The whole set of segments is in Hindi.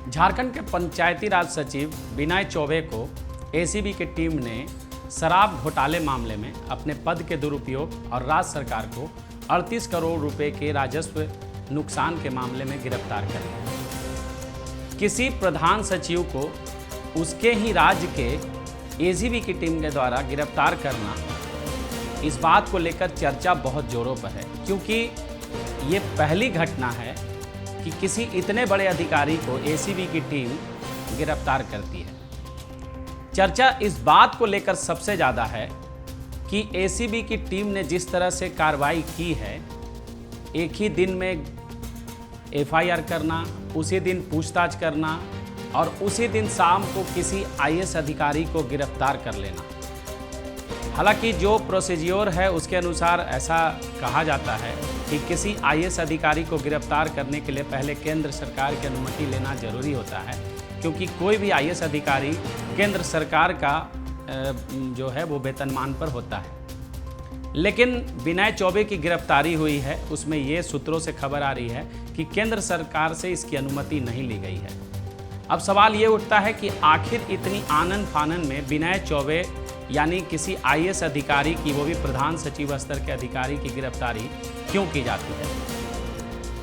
झारखंड के पंचायती राज सचिव विनय चौबे को एसीबी की टीम ने शराब घोटाले मामले में अपने पद के दुरुपयोग और राज्य सरकार को 38 करोड़ रुपए के राजस्व नुकसान के मामले में गिरफ्तार कर लिया। किसी प्रधान सचिव को उसके ही राज्य के एसीबी की टीम के द्वारा गिरफ्तार करना, इस बात को लेकर चर्चा बहुत जोरों पर है, क्योंकि ये पहली घटना है कि किसी इतने बड़े अधिकारी को एसीबी की टीम गिरफ्तार करती है। चर्चा इस बात को लेकर सबसे ज़्यादा है कि एसीबी की टीम ने जिस तरह से कार्रवाई की है, एक ही दिन में एफआईआर करना, उसी दिन पूछताछ करना और उसी दिन शाम को किसी आईएएस अधिकारी को गिरफ्तार कर लेना। हालांकि जो प्रोसीजर है उसके अनुसार ऐसा कहा जाता है कि किसी आईएएस अधिकारी को गिरफ्तार करने के लिए पहले केंद्र सरकार की अनुमति लेना जरूरी होता है, क्योंकि कोई भी आईएएस अधिकारी केंद्र सरकार का जो है वो वेतनमान पर होता है। लेकिन विनय चौबे की गिरफ्तारी हुई है, उसमें ये सूत्रों से खबर आ रही है कि केंद्र सरकार से इसकी अनुमति नहीं ली गई है। अब सवाल ये उठता है कि आखिर इतनी आनन फानन में विनय चौबे यानी किसी आईएएस अधिकारी की, वो भी प्रधान सचिव स्तर के अधिकारी की गिरफ्तारी क्यों की जाती है।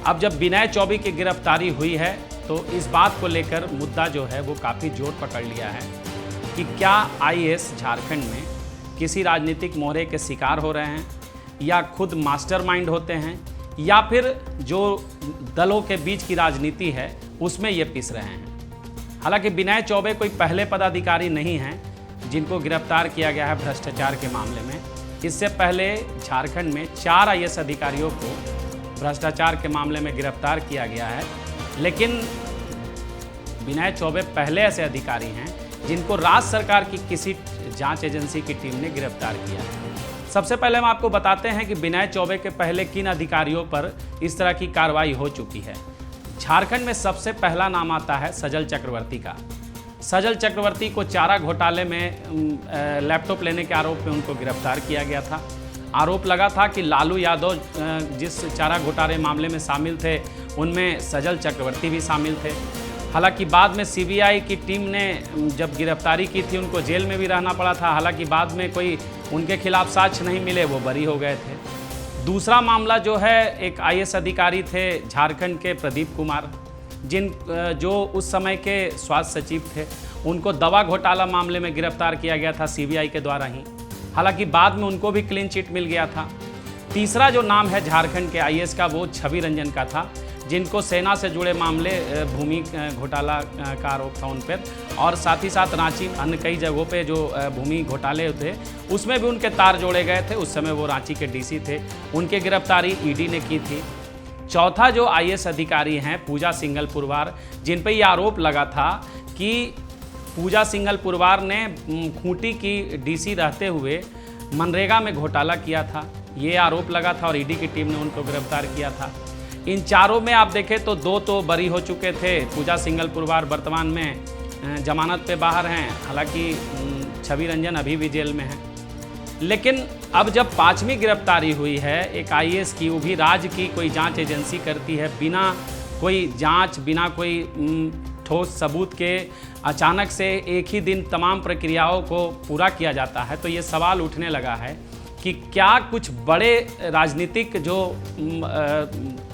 अब जब विनय चौबे की गिरफ्तारी हुई है तो इस बात को लेकर मुद्दा जो है वो काफ़ी जोर पकड़ लिया है कि क्या आईएएस झारखंड में किसी राजनीतिक मोहरे के शिकार हो रहे हैं, या खुद मास्टरमाइंड होते हैं, या फिर जो दलों के बीच की राजनीति है उसमें ये पिस रहे हैं। हालांकि विनय चौबे कोई पहले पदाधिकारी नहीं हैं जिनको गिरफ्तार किया गया है भ्रष्टाचार के मामले में। इससे पहले झारखंड में 4 आईएएस अधिकारियों को भ्रष्टाचार के मामले में गिरफ्तार किया गया है, लेकिन विनय चौबे पहले ऐसे अधिकारी हैं जिनको राज्य सरकार की किसी जांच एजेंसी की टीम ने गिरफ्तार किया है। सबसे पहले हम आपको बताते हैं कि विनय चौबे के पहले किन अधिकारियों पर इस तरह की कार्रवाई हो चुकी है। झारखंड में सबसे पहला नाम आता है सजल चक्रवर्ती का। सजल चक्रवर्ती को चारा घोटाले में लैपटॉप लेने के आरोप में उनको गिरफ्तार किया गया था। आरोप लगा था कि लालू यादव जिस चारा घोटाले मामले में शामिल थे उनमें सजल चक्रवर्ती भी शामिल थे। हालांकि बाद में सीबीआई की टीम ने जब गिरफ्तारी की थी उनको जेल में भी रहना पड़ा था। हालांकि बाद में कोई उनके खिलाफ साक्ष्य नहीं मिले, वो बरी हो गए थे। दूसरा मामला जो है, एक आईएएस अधिकारी थे झारखंड के प्रदीप कुमार, जो उस समय के स्वास्थ्य सचिव थे, उनको दवा घोटाला मामले में गिरफ्तार किया गया था सीबीआई के द्वारा ही। हालांकि बाद में उनको भी क्लीन चिट मिल गया था। तीसरा जो नाम है झारखंड के आईएएस का, वो छवि रंजन का था, जिनको सेना से जुड़े मामले, भूमि घोटाला का आरोप था उन पर, और साथ ही साथ रांची अन्य कई जगहों पे जो भूमि घोटाले थे उसमें भी उनके तार जोड़े गए थे। उस समय वो रांची के डीसी थे, उनकी गिरफ्तारी ईडी ने की थी। चौथा जो आईएएस अधिकारी हैं पूजा सिंघल पुरवार, जिन पर यह आरोप लगा था कि पूजा सिंघल पुरवार ने खूंटी की डीसी रहते हुए मनरेगा में घोटाला किया था, ये आरोप लगा था और ईडी की टीम ने उनको गिरफ्तार किया था। इन चारों में आप देखें तो 2 तो बरी हो चुके थे। पूजा सिंघल पुरवार वर्तमान में जमानत पे बाहर हैं, हालांकि छवि रंजन अभी भी जेल में है। लेकिन अब जब 5वीं गिरफ्तारी हुई है एक आईएएस की, वो भी राज्य की कोई जांच एजेंसी करती है, बिना कोई जांच, बिना कोई ठोस सबूत के अचानक से एक ही दिन तमाम प्रक्रियाओं को पूरा किया जाता है, तो ये सवाल उठने लगा है कि क्या कुछ बड़े राजनीतिक जो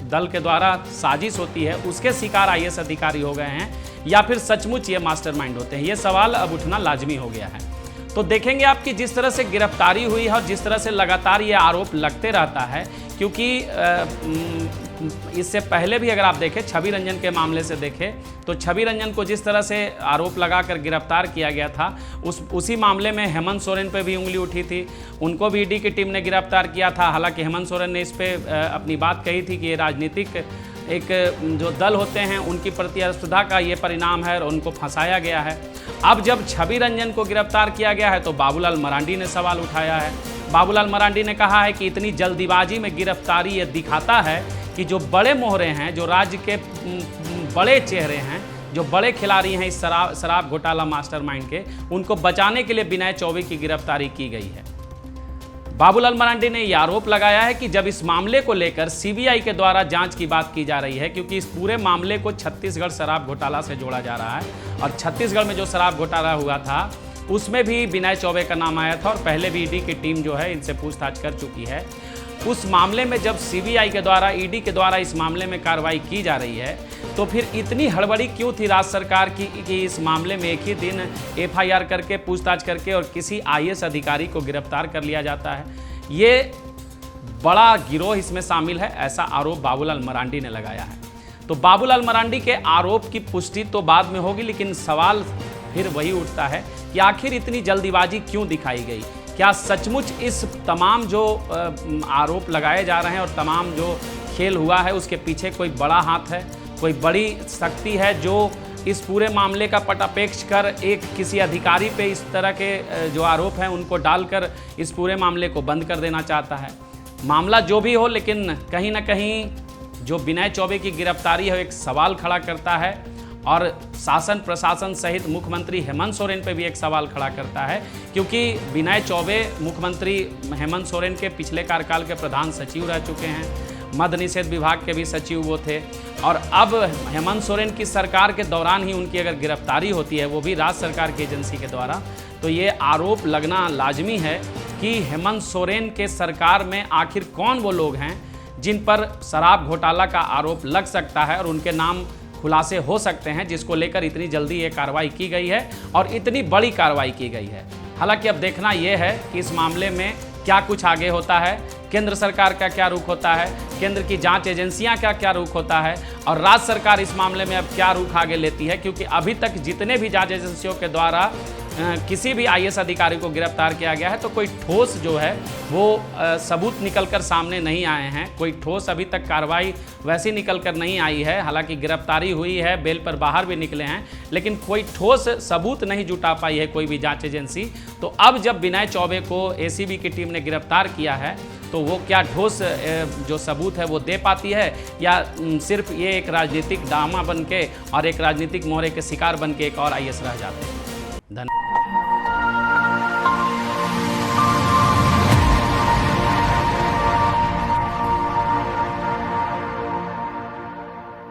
दल के द्वारा साजिश होती है उसके शिकार आईएएस अधिकारी हो गए हैं, या फिर सचमुच ये मास्टरमाइंड होते हैं। ये सवाल अब उठना लाजमी हो गया है। तो देखेंगे आप कि जिस तरह से गिरफ्तारी हुई है और जिस तरह से लगातार ये आरोप लगते रहता है, क्योंकि इससे पहले भी अगर आप देखें छवि रंजन के मामले से देखें तो छवि रंजन को जिस तरह से आरोप लगाकर गिरफ्तार किया गया था, उसी मामले में हेमंत सोरेन पे भी उंगली उठी थी, उनको भी ईडी की टीम ने गिरफ्तार किया था। हालांकि हेमंत सोरेन ने इस पर अपनी बात कही थी कि ये राजनीतिक एक जो दल होते हैं उनकी प्रतिस्पर्धा का ये परिणाम है और उनको फंसाया गया है। अब जब छवि रंजन को गिरफ्तार किया गया है तो बाबूलाल मरांडी ने सवाल उठाया है। बाबूलाल मरांडी ने कहा है कि इतनी जल्दीबाजी में गिरफ्तारी ये दिखाता है कि जो बड़े मोहरे हैं, जो राज्य के बड़े चेहरे हैं, जो बड़े खिलाड़ी हैं इस शराब घोटाला मास्टरमाइंड के, उनको बचाने के लिए विनय चौबे की गिरफ्तारी की गई है। बाबूलाल मरांडी ने यह आरोप लगाया है कि जब इस मामले को लेकर सीबीआई के द्वारा जांच की बात की जा रही है, क्योंकि इस पूरे मामले को छत्तीसगढ़ शराब घोटाला से जोड़ा जा रहा है और छत्तीसगढ़ में जो शराब घोटाला हुआ था उसमें भी विनय चौबे का नाम आया था और पहले भी ईडी की टीम जो है इनसे पूछताछ कर चुकी है। उस मामले में जब सीबीआई के द्वारा, ईडी के द्वारा इस मामले में कार्रवाई की जा रही है तो फिर इतनी हड़बड़ी क्यों थी राज्य सरकार की कि इस मामले में एक ही दिन एफआईआर करके, पूछताछ करके और किसी आईएएस अधिकारी को गिरफ्तार कर लिया जाता है। ये बड़ा गिरोह इसमें शामिल है, ऐसा आरोप बाबूलाल मरांडी ने लगाया है। तो बाबूलाल मरांडी के आरोप की पुष्टि तो बाद में होगी, लेकिन सवाल फिर वही उठता है कि आखिर इतनी जल्दीबाजी क्यों दिखाई गई। क्या सचमुच इस तमाम जो आरोप लगाए जा रहे हैं और तमाम जो खेल हुआ है उसके पीछे कोई बड़ा हाथ है, कोई बड़ी शक्ति है जो इस पूरे मामले का पटापेक्ष कर एक किसी अधिकारी पे इस तरह के जो आरोप हैं उनको डालकर इस पूरे मामले को बंद कर देना चाहता है। मामला जो भी हो, लेकिन कहीं ना कहीं जो विनय चौबे की गिरफ्तारी है एक सवाल खड़ा करता है और शासन प्रशासन सहित मुख्यमंत्री हेमंत सोरेन पे भी एक सवाल खड़ा करता है, क्योंकि विनय चौबे मुख्यमंत्री हेमंत सोरेन के पिछले कार्यकाल के प्रधान सचिव रह चुके हैं, मद्य निषेध विभाग के भी सचिव वो थे और अब हेमंत सोरेन की सरकार के दौरान ही उनकी अगर गिरफ्तारी होती है, वो भी राज्य सरकार की एजेंसी के द्वारा, तो ये आरोप लगना लाजमी है कि हेमंत सोरेन के सरकार में आखिर कौन वो लोग हैं जिन पर शराब घोटाला का आरोप लग सकता है और उनके नाम खुलासे हो सकते हैं, जिसको लेकर इतनी जल्दी ये कार्रवाई की गई है और इतनी बड़ी कार्रवाई की गई है। हालांकि अब देखना ये है कि इस मामले में क्या कुछ आगे होता है, केंद्र सरकार का क्या रुख होता है, केंद्र की जांच एजेंसियां का क्या रुख होता है और राज्य सरकार इस मामले में अब क्या रुख आगे लेती है, क्योंकि अभी तक जितने भी जांच एजेंसियों के द्वारा किसी भी आईएएस अधिकारी को गिरफ्तार किया गया है तो कोई ठोस जो है वो सबूत निकलकर सामने नहीं आए हैं। कोई ठोस अभी तक कार्रवाई वैसी निकलकर नहीं आई है। हालांकि गिरफ्तारी हुई है, बेल पर बाहर भी निकले हैं, लेकिन कोई ठोस सबूत नहीं जुटा पाई है कोई भी जांच एजेंसी। तो अब जब विनय चौबे को एसीबी की टीम ने गिरफ्तार किया है तो वो क्या ठोस जो सबूत है वो दे पाती है या सिर्फ ये एक राजनीतिक ड्रामा बन के और एक राजनीतिक मोहरे के शिकार बन के एक और आईएएस रह जाते हैं। धन्यवाद।